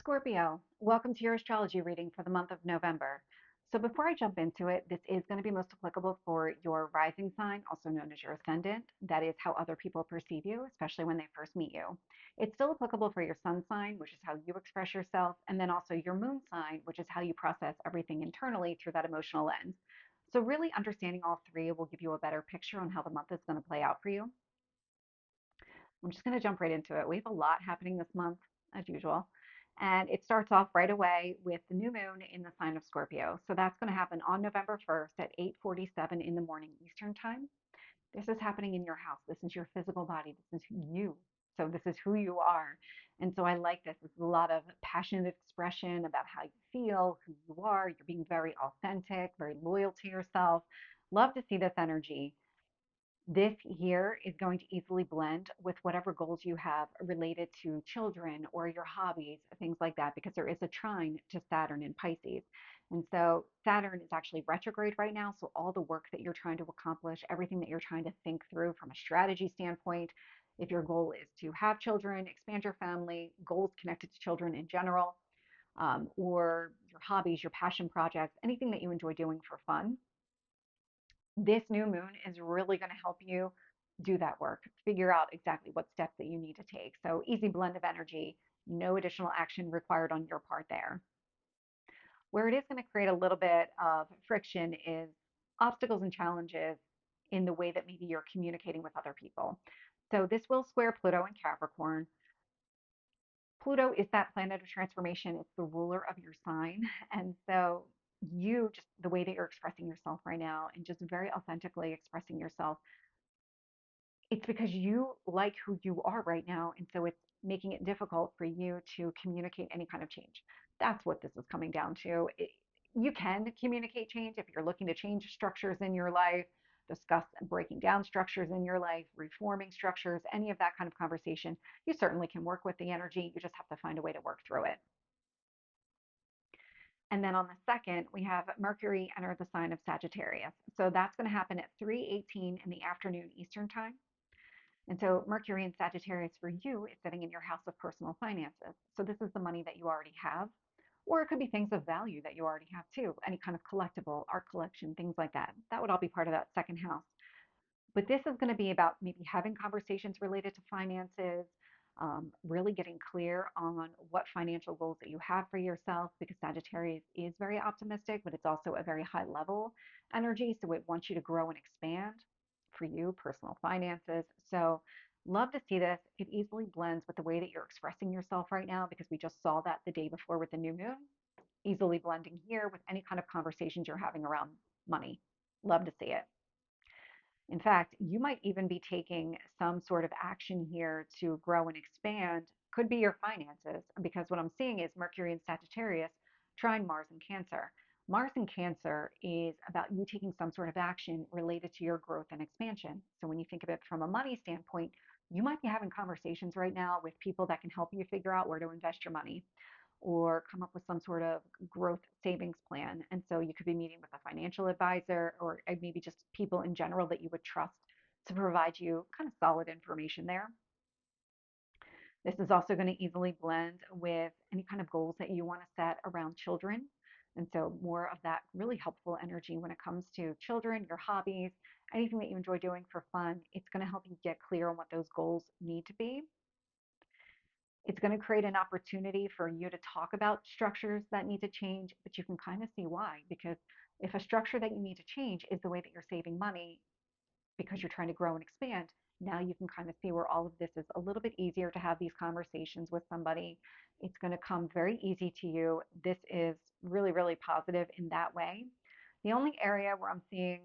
Scorpio, welcome to your astrology reading for the month of November. So before I jump into it, this is going to be most applicable for your rising sign, also known as your ascendant. That is how other people perceive you, especially when they first meet you. It's still applicable for your sun sign, which is how you express yourself, and then also your moon sign, which is how you process everything internally through that emotional lens. So really understanding all three will give you a better picture on how the month is going to play out for you. I'm just going to jump right into it. We have a lot happening this month, as usual. And it starts off right away with the new moon in the sign of Scorpio. So that's going to happen on November 1st at 8:47 in the morning Eastern time. This is happening in your house. This is your physical body. This is you. So this is who you are. And so I like this. There's a lot of passionate expression about how you feel, who you are. You're being very authentic, very loyal to yourself. Love to see this energy. This year is going to easily blend with whatever goals you have related to children or your hobbies, things like that, because there is a trine to Saturn in Pisces. And so Saturn is actually retrograde right now. So all the work that you're trying to accomplish, everything that you're trying to think through from a strategy standpoint, if your goal is to have children, expand your family, goals connected to children in general, or your hobbies, your passion projects, anything that you enjoy doing for fun, this new moon is really going to help you do that work, figure out exactly what steps that you need to take. So easy blend of energy, no additional action required on your part there. Where it is going to create a little bit of friction is obstacles and challenges in the way that maybe you're communicating with other people. So this will square Pluto in Capricorn. Pluto is that planet of transformation. It's the ruler of your sign. And so you just the way that you're expressing yourself right now and just very authentically expressing yourself, it's because you like who you are right now. And so it's making it difficult for you to communicate any kind of change. That's what this is coming down to. You can communicate change if you're looking to change structures in your life, discuss breaking down structures in your life, reforming structures, any of that kind of conversation. You certainly can work with the energy. You just have to find a way to work through it. And then on the second, we have Mercury enter the sign of Sagittarius. So that's going to happen at 3:18 in the afternoon Eastern time. And so Mercury in Sagittarius for you is sitting in your house of personal finances. So this is the money that you already have, or it could be things of value that you already have too, any kind of collectible, art collection, things like that. That would all be part of that second house. But this is going to be about maybe having conversations related to finances, really getting clear on what financial goals that you have for yourself, because Sagittarius is very optimistic, but it's also a very high level energy. So it wants you to grow and expand for you, personal finances. So love to see this. It easily blends with the way that you're expressing yourself right now, because we just saw that the day before with the new moon, easily blending here with any kind of conversations you're having around money. Love to see it. In fact, you might even be taking some sort of action here to grow and expand, could be your finances, because what I'm seeing is Mercury in Sagittarius trine Mars in Cancer. Mars in Cancer is about you taking some sort of action related to your growth and expansion. So when you think of it from a money standpoint, you might be having conversations right now with people that can help you figure out where to invest your money or come up with some sort of growth savings plan. And so you could be meeting with a financial advisor or maybe just people in general that you would trust to provide you kind of solid information there. This is also going to easily blend with any kind of goals that you want to set around children. And so more of that really helpful energy when it comes to children, your hobbies, anything that you enjoy doing for fun. It's going to help you get clear on what those goals need to be. It's going to create an opportunity for you to talk about structures that need to change, but you can kind of see why. Because if a structure that you need to change is the way that you're saving money because you're trying to grow and expand, now you can kind of see where all of this is a little bit easier to have these conversations with somebody. It's going to come very easy to you. This is really, really positive in that way. The only area where I'm seeing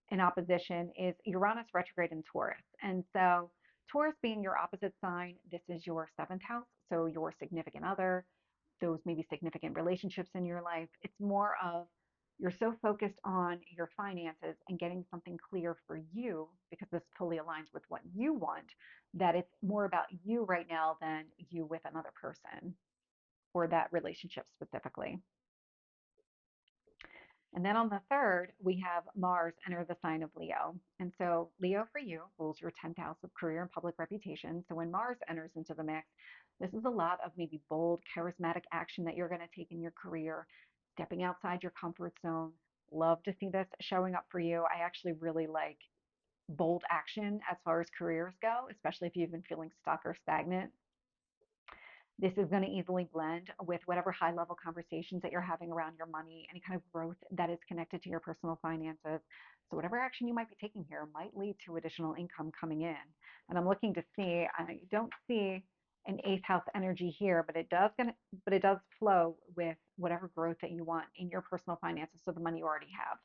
an opposition is Uranus retrograde in Taurus. And so Taurus being your opposite sign, this is your seventh house. So your significant other, those maybe significant relationships in your life. It's more of you're so focused on your finances and getting something clear for you because this fully aligns with what you want, that it's more about you right now than you with another person or that relationship specifically. And then on the third, we have Mars enter the sign of Leo. And so Leo for you rules your 10th house of career and public reputation. So when Mars enters into the mix, This is a lot of maybe bold, charismatic action that you're going to take in your career, stepping outside your comfort zone. Love to see this showing up for you. I actually really like bold action as far as careers go, especially if you've been feeling stuck or stagnant. This is going to easily blend with whatever high level conversations that you're having around your money, any kind of growth that is connected to your personal finances. So, whatever action you might be taking here might lead to additional income coming in. And I'm looking to see, I don't see an eighth house energy here, but it does flow with whatever growth that you want in your personal finances. So, the money you already have.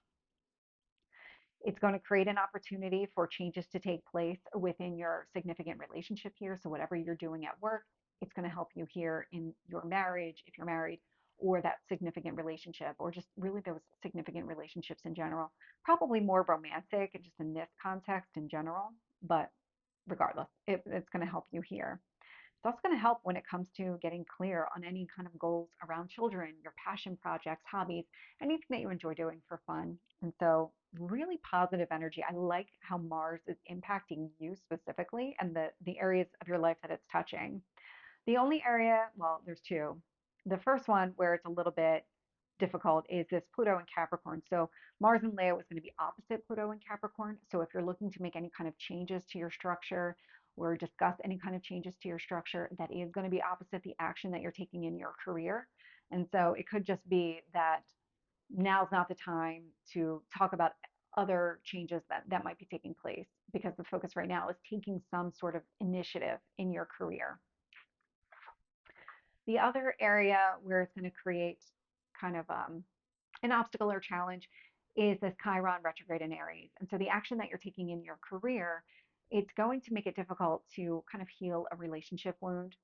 It's going to create an opportunity for changes to take place within your significant relationship here. So, whatever you're doing at work, it's going to help you here in your marriage, if you're married, or that significant relationship, or just really those significant relationships in general. Probably more romantic, just in this context in general, but regardless, it's going to help you here. It's also going to help when it comes to getting clear on any kind of goals around children, your passion projects, hobbies, anything that you enjoy doing for fun. And so, really positive energy. I like how Mars is impacting you specifically and the areas of your life that it's touching. The only area, well, there's two. The first one where it's a little bit difficult is this Pluto and Capricorn. So Mars and Leo is going to be opposite Pluto and Capricorn. So if you're looking to make any kind of changes to your structure or discuss any kind of changes to your structure, that is going to be opposite the action that you're taking in your career. And so it could just be that now's not the time to talk about other changes that might be taking place because the focus right now is taking some sort of initiative in your career. The other area where it's going to create kind of an obstacle or challenge is this Chiron retrograde in Aries. And so the action that you're taking in your career, it's going to make it difficult to kind of heal a relationship wound.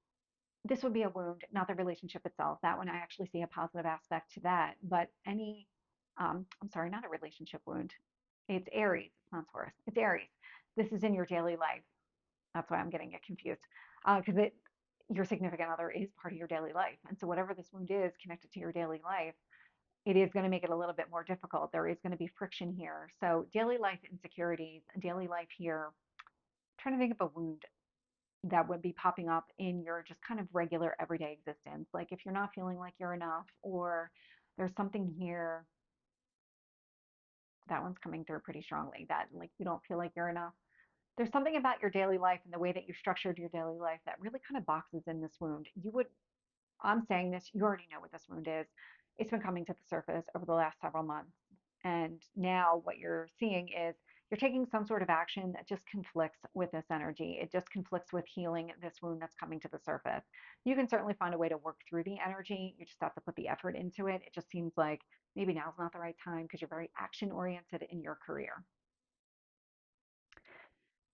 This would be a wound, not the relationship itself. That one, I actually see a positive aspect to that. But I'm sorry, not a relationship wound. It's Aries. It's not Taurus. It's Aries. This is in your daily life. That's why I'm getting it confused. Because your significant other is part of your daily life. And so whatever this wound is connected to your daily life, it is going to make it a little bit more difficult. There is going to be friction here. So daily life insecurities, daily life here, I'm trying to think of a wound that would be popping up in your just kind of regular everyday existence. Like if you're not feeling like you're enough, or there's something here, that one's coming through pretty strongly, that like you don't feel like you're enough. There's something about your daily life and the way that you structured your daily life that really kind of boxes in this wound. I'm saying this, you already know what this wound is. It's been coming to the surface over the last several months. And now what you're seeing is you're taking some sort of action that just conflicts with this energy. It just conflicts with healing this wound that's coming to the surface. You can certainly find a way to work through the energy. You just have to put the effort into it. It just seems like maybe now's not the right time because you're very action oriented in your career.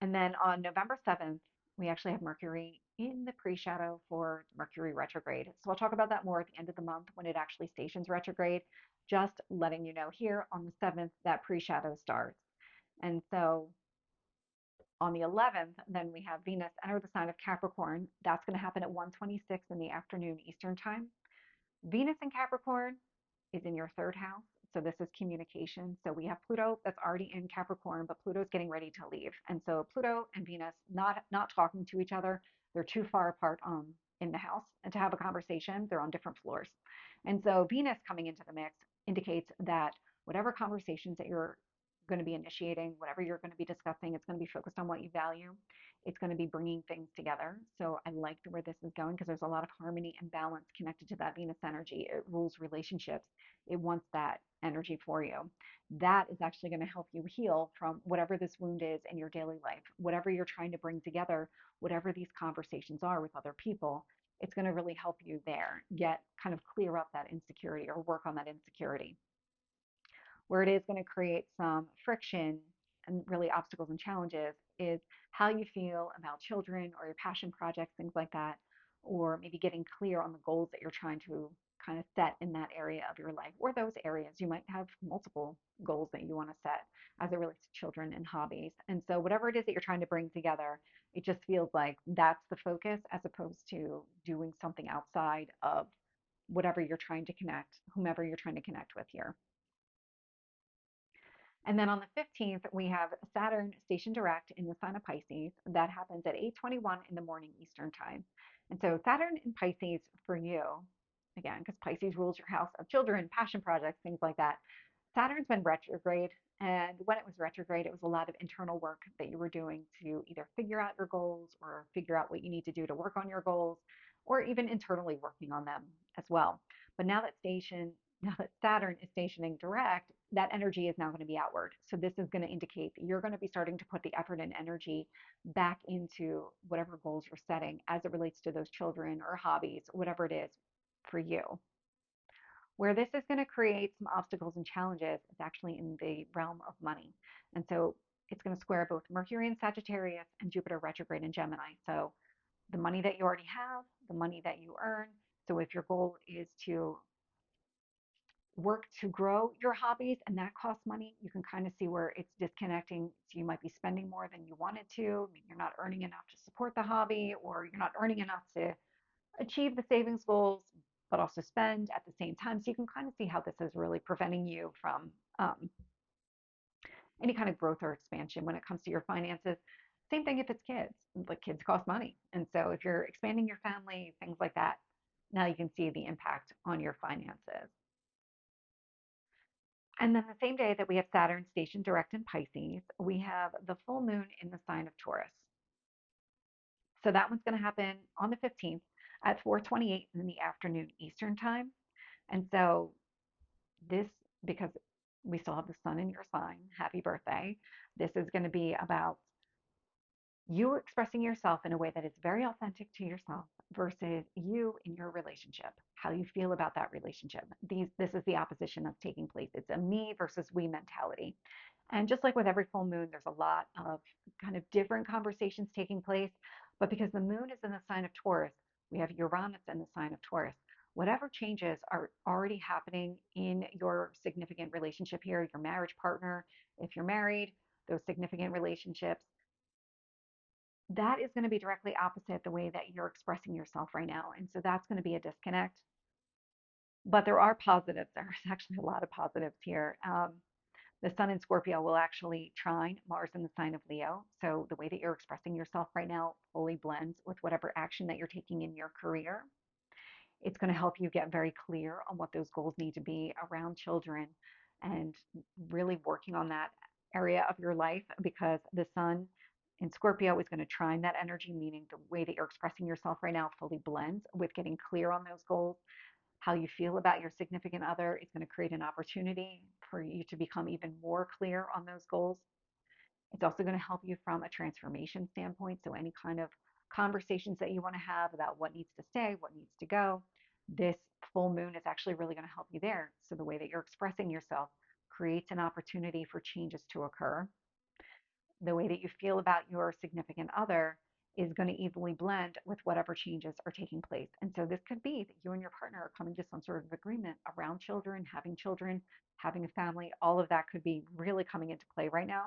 And then on November 7th, we actually have Mercury in the pre shadow for Mercury retrograde. So I'll talk about that more at the end of the month when it actually stations retrograde. Just letting you know here on the 7th, that pre shadow starts. And so on the 11th, then we have Venus enter the sign of Capricorn. That's going to happen at 1:26 in the afternoon Eastern time. Venus in Capricorn is in your third house. So this is communication. So we have Pluto that's already in Capricorn, but Pluto's getting ready to leave. And so Pluto and Venus not talking to each other. They're too far apart in the house and to have a conversation. They're on different floors. And so Venus coming into the mix indicates that whatever conversations that you're going to be initiating, whatever you're going to be discussing, it's going to be focused on what you value. It's going to be bringing things together. So I like where this is going because there's a lot of harmony and balance connected to that Venus energy. It rules relationships. It wants that energy for you. That is actually going to help you heal from whatever this wound is in your daily life, whatever you're trying to bring together, whatever these conversations are with other people. It's going to really help you there get kind of clear up that insecurity or work on that insecurity. Where it is going to create some friction and really obstacles and challenges is how you feel about children or your passion projects, things like that, or maybe getting clear on the goals that you're trying to kind of set in that area of your life or those areas. You might have multiple goals that you want to set as it relates to children and hobbies. And so, whatever it is that you're trying to bring together, it just feels like that's the focus as opposed to doing something outside of whatever you're trying to connect, whomever you're trying to connect with here. And then on the 15th, we have Saturn station direct in the sign of Pisces. That happens at 8:21 in the morning Eastern time. And so Saturn in Pisces for you, again, because Pisces rules your house of children, passion projects, things like that. Saturn's been retrograde. And when it was retrograde, it was a lot of internal work that you were doing to either figure out your goals or figure out what you need to do to work on your goals, or even internally working on them as well. But now that Saturn is stationing direct, that energy is now going to be outward. So this is going to indicate that you're going to be starting to put the effort and energy back into whatever goals you're setting as it relates to those children or hobbies, whatever it is for you. Where this is going to create some obstacles and challenges is actually in the realm of money. And so it's going to square both Mercury in Sagittarius and Jupiter retrograde in Gemini. So the money that you already have, the money that you earn. So if your goal is to work to grow your hobbies and that costs money, you can kind of see where it's disconnecting. So you might be spending more than you wanted to. Maybe you're not earning enough to support the hobby, or you're not earning enough to achieve the savings goals, but also spend at the same time. So you can kind of see how this is really preventing you from any kind of growth or expansion when it comes to your finances. Same thing if it's kids. Like, kids cost money. And so if you're expanding your family, things like that, now you can see the impact on your finances. And then the same day that we have Saturn stationed direct in Pisces, we have the full moon in the sign of Taurus. So that one's going to happen on the 15th at 4:28 in the afternoon Eastern time. And so this, because we still have the sun in your sign, happy birthday. This is going to be about you expressing yourself in a way that is very authentic to yourself versus you in your relationship, how you feel about that relationship. This is the opposition that's taking place. It's a me versus we mentality. And just like with every full moon, there's a lot of kind of different conversations taking place. But because the moon is in the sign of Taurus, we have Uranus in the sign of Taurus. Whatever changes are already happening in your significant relationship here, your marriage partner, if you're married, those significant relationships, that is going to be directly opposite the way that you're expressing yourself right now. And so that's going to be a disconnect. But there are positives. There's actually a lot of positives here. The sun in Scorpio will actually trine Mars in the sign of Leo. So the way that you're expressing yourself right now fully blends with whatever action that you're taking in your career. It's going to help you get very clear on what those goals need to be around children and really working on that area of your life, because the sun in Scorpio is going to trine that energy, meaning the way that you're expressing yourself right now fully blends with getting clear on those goals. How you feel about your significant other is going to create an opportunity for you to become even more clear on those goals. It's also going to help you from a transformation standpoint. So, any kind of conversations that you want to have about what needs to stay, what needs to go, this full moon is actually really going to help you there. So, the way that you're expressing yourself creates an opportunity for changes to occur. The way that you feel about your significant other is going to easily blend with whatever changes are taking place. And so, this could be that you and your partner are coming to some sort of agreement around children, having a family. All of that could be really coming into play right now.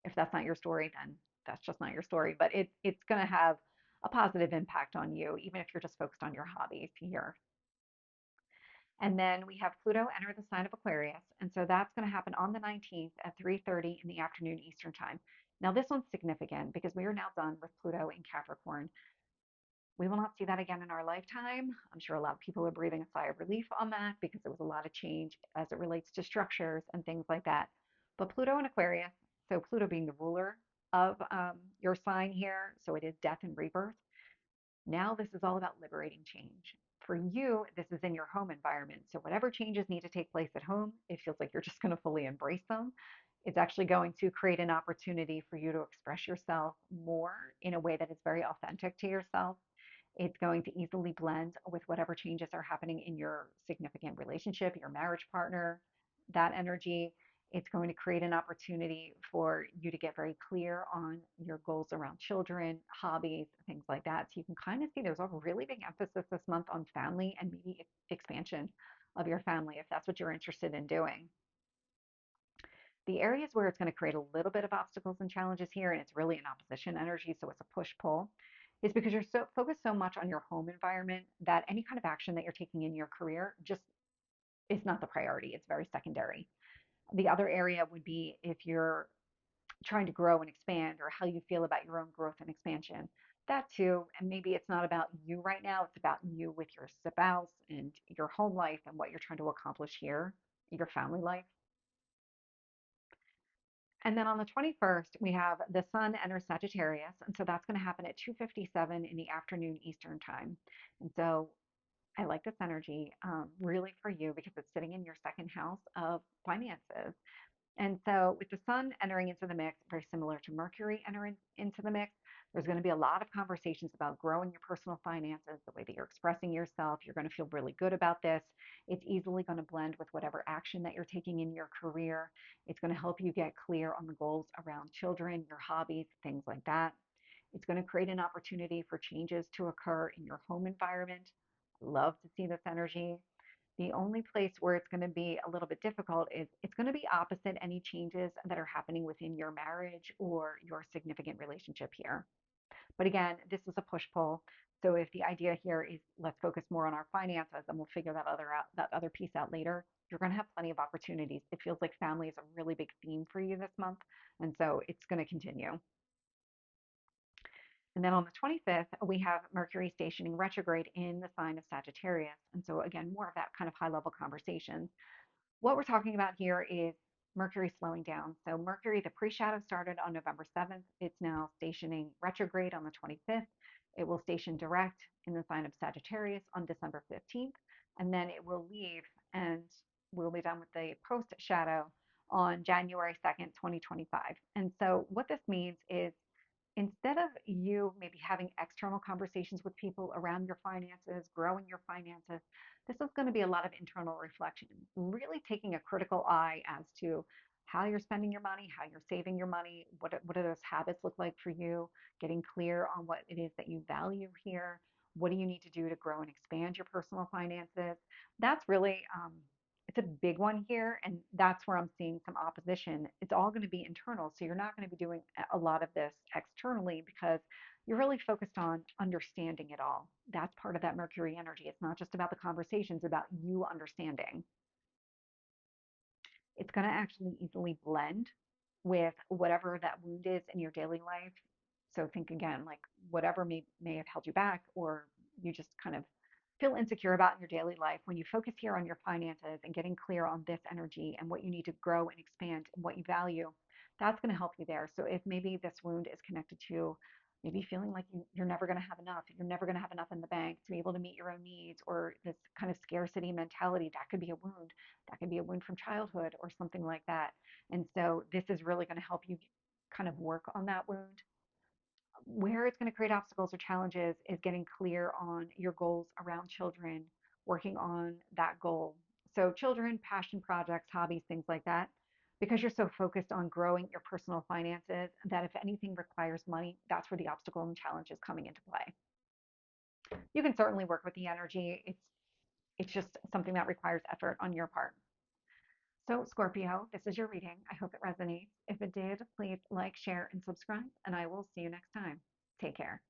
If that's not your story, then that's just not your story. But it's going to have a positive impact on you, even if you're just focused on your hobbies here. And then we have Pluto enter the sign of Aquarius. And so that's going to happen on the 19th at 3:30 in the afternoon Eastern time. Now, this one's significant because we are now done with Pluto in Capricorn. We will not see that again in our lifetime. I'm sure a lot of people are breathing a sigh of relief on that because there was a lot of change as it relates to structures and things like that. But Pluto in Aquarius, so Pluto being the ruler of your sign here, so it is death and rebirth. Now this is all about liberating change. For you, this is in your home environment. So whatever changes need to take place at home, it feels like you're just going to fully embrace them. It's actually going to create an opportunity for you to express yourself more in a way that is very authentic to yourself. It's going to easily blend with whatever changes are happening in your significant relationship, your marriage partner, that energy. It's going to create an opportunity for you to get very clear on your goals around children, hobbies, things like that. So you can kind of see there's a really big emphasis this month on family and maybe expansion of your family if that's what you're interested in doing. The areas where it's going to create a little bit of obstacles and challenges here, and it's really an opposition energy, so it's a push-pull, is because you're so focused so much on your home environment that any kind of action that you're taking in your career just is not the priority. It's very secondary. The other area would be if you're trying to grow and expand, or how you feel about your own growth and expansion. That too, and maybe it's not about you right now, it's about you with your spouse and your home life and what you're trying to accomplish here, your family life. And then on the 21st, we have the sun enters Sagittarius, and so that's going to happen at 2:57 in the afternoon Eastern time. And so I like this energy really for you because it's sitting in your second house of finances. And so, with the sun entering into the mix, very similar to Mercury entering into the mix, there's going to be a lot of conversations about growing your personal finances, the way that you're expressing yourself. You're going to feel really good about this. It's easily going to blend with whatever action that you're taking in your career. It's going to help you get clear on the goals around children, your hobbies, things like that. It's going to create an opportunity for changes to occur in your home environment. Love to see this energy. The only place where it's going to be a little bit difficult is it's going to be opposite any changes that are happening within your marriage or your significant relationship here. But again, this is a push pull. So if the idea here is let's focus more on our finances and we'll figure that other piece out later, you're going to have plenty of opportunities. It feels like family is a really big theme for you this month, and so it's going to continue. And then on the 25th, we have Mercury stationing retrograde in the sign of Sagittarius. And so, again, more of that kind of high level conversation. What we're talking about here is Mercury slowing down. So Mercury, the pre-shadow started on November 7th. It's now stationing retrograde on the 25th. It will station direct in the sign of Sagittarius on December 15th, and then it will leave and we'll be done with the post-shadow on January 2nd, 2025. And so what this means is instead of you maybe having external conversations with people around your finances, growing your finances, this is going to be a lot of internal reflection, really taking a critical eye as to how you're spending your money, how you're saving your money, what do those habits look like for you, getting clear on what it is that you value here, what do you need to do to grow and expand your personal finances. That's really it's a big one here, and that's where I'm seeing some opposition. It's all going to be internal, so you're not going to be doing a lot of this externally because you're really focused on understanding it all. That's part of that Mercury energy. It's not just about the conversations, it's about you understanding. It's going to actually easily blend with whatever that wound is in your daily life. So think again, like whatever may have held you back or you just kind of feel insecure about in your daily life. When you focus here on your finances and getting clear on this energy and what you need to grow and expand and what you value, that's going to help you there. So if maybe this wound is connected to maybe feeling like you're never going to have enough, you're never going to have enough in the bank to be able to meet your own needs, or this kind of scarcity mentality, that could be a wound. That could be a wound from childhood or something like that. And so this is really going to help you kind of work on that wound. Where it's going to create obstacles or challenges is getting clear on your goals around children, working on that goal. So, children, passion projects, hobbies, things like that. Because you're so focused on growing your personal finances, that if anything requires money, that's where the obstacle and challenge is coming into play. You can certainly work with the energy. It's just something that requires effort on your part. So, Scorpio, this is your reading. I hope it resonates. If it did, please like, share, and subscribe, and I will see you next time. Take care.